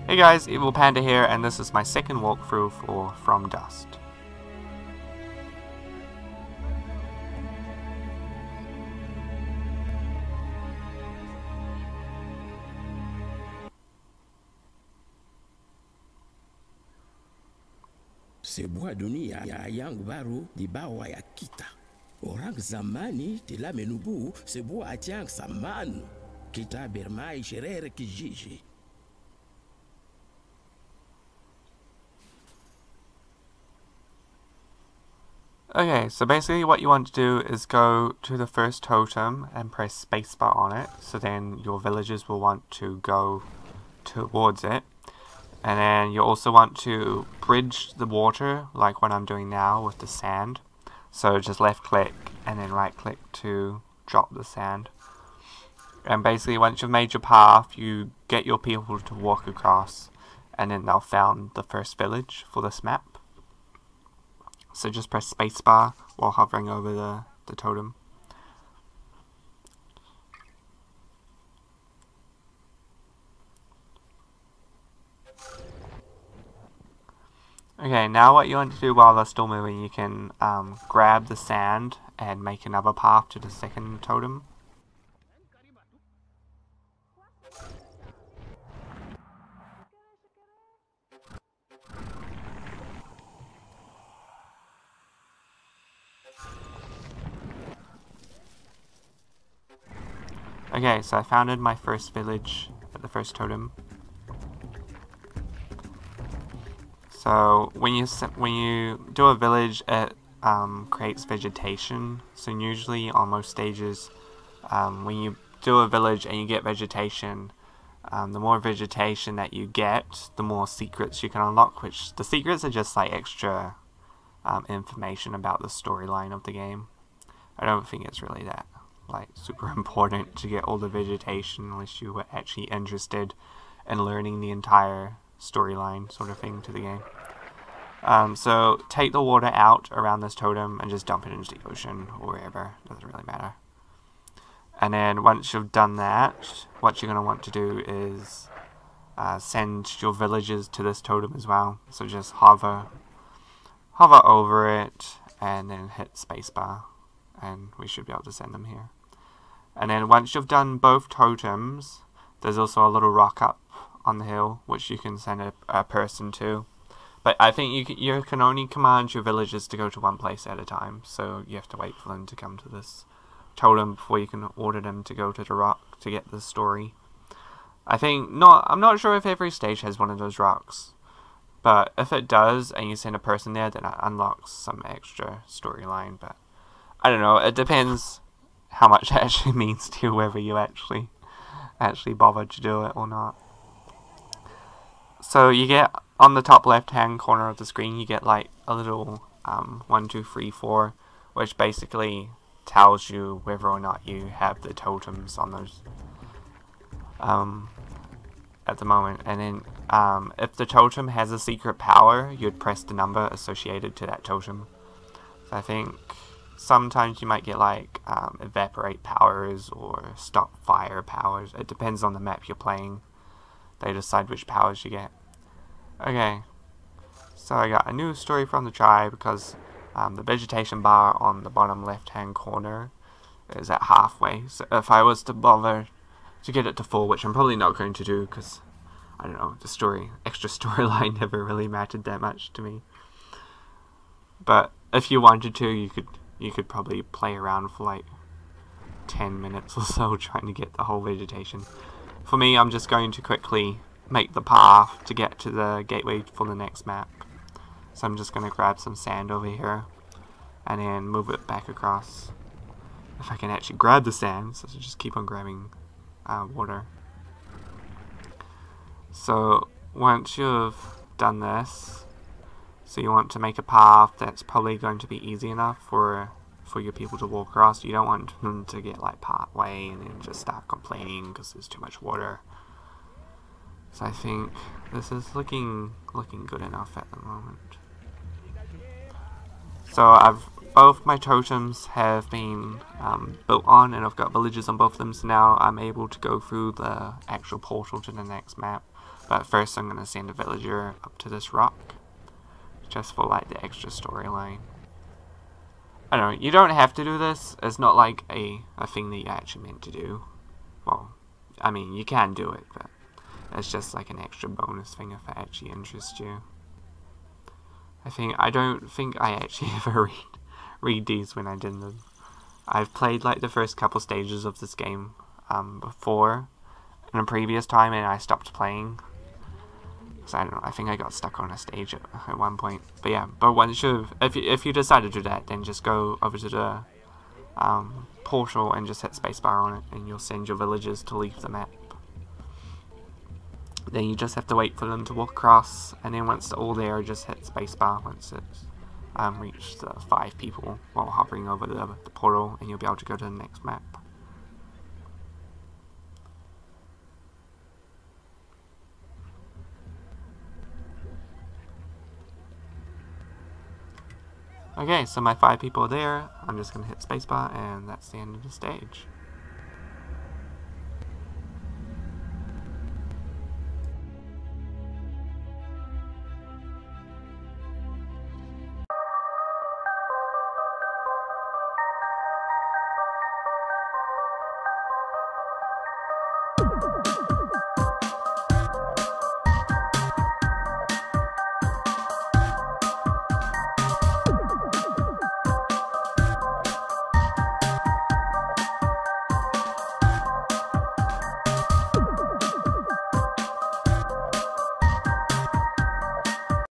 Hey guys, Evil Panda here, and this is my second walkthrough for From Dust. Sebuah dunia yang baru di bawah ya kita. Orang zamani telah menubuh sebuah yang saman. Kita bermain sherehe kijiji. Okay, so basically what you want to do is go to the first totem and press spacebar on it, so then your villagers will want to go towards it. And then you also want to bridge the water, like what I'm doing now with the sand. So just left click and then right click to drop the sand. And basically once you've made your path, you get your people to walk across, and then they'll found the first village for this map. So just press spacebar while hovering over the totem. Okay, now what you want to do while they're still moving, you can grab the sand and make another path to the second totem. Okay, so I founded my first village at the first totem. So when you do a village, it creates vegetation. So usually on most stages, when you do a village and you get vegetation, the more vegetation that you get, the more secrets you can unlock. Which the secrets are just like extra information about the storyline of the game. I don't think it's really that like super important to get all the vegetation unless you were actually interested in learning the entire storyline sort of thing to the game. So take the water out around this totem and just dump it into the ocean or wherever, doesn't really matter. And then once you've done that, what you're going to want to do is send your villagers to this totem as well. So just hover over it and then hit spacebar, and we should be able to send them here. And then once you've done both totems, there's also a little rock up on the hill which you can send a person to. But I think you can only command your villagers to go to one place at a time, so you have to wait for them to come to this totem before you can order them to go to the rock to get the story. I'm not sure if every stage has one of those rocks, but if it does and you send a person there, then it unlocks some extra storyline. But I don't know, it depends how much it actually means to you, whether you actually bother to do it or not. So you get on the top left hand corner of the screen, you get like a little 1, 2, 3, 4, which basically tells you whether or not you have the totems on those at the moment. And then if the totem has a secret power, you'd press the number associated to that totem. So I think sometimes you might get like evaporate powers or stop fire powers. It depends on the map you're playing. They decide which powers you get. Okay, so I got a new story from the tribe because the vegetation bar on the bottom left hand corner is at halfway. So if I was to bother to get it to full, which I'm probably not going to do because, I don't know, the extra storyline never really mattered that much to me. But if you wanted to, you could probably play around for like 10 minutes or so trying to get the whole vegetation. For me, I'm just going to quickly make the path to get to the gateway for the next map. So I'm just going to grab some sand over here and then move it back across. If I can actually grab the sand, so just keep on grabbing water. So once you've done this, so you want to make a path that's probably going to be easy enough for your people to walk across. You don't want them to get like part way and then just start complaining because there's too much water. So I think this is looking good enough at the moment. So both my totems have been built on, and I've got villages on both of them, so now I'm able to go through the actual portal to the next map But first I'm going to send a villager up to this rock, just for like the extra storyline. I don't know, you don't have to do this. It's not like a thing that you're actually meant to do. Well, I mean, you can do it, but it's just like an extra bonus thing if it actually interests you. I don't think I actually ever read these when I did them. I've played like the first couple stages of this game before in a previous time, and I stopped playing. So I don't know, I think I got stuck on a stage at one point. But yeah, but once if you decide to do that, then just go over to the portal and just hit spacebar on it, and you'll send your villagers to leave the map. Then you just have to wait for them to walk across, and then once they're all there, just hit spacebar once it's reached the 5 people while hovering over the portal, and you'll be able to go to the next map. Okay, so my 5 people are there. I'm just going to hit spacebar, and that's the end of the stage.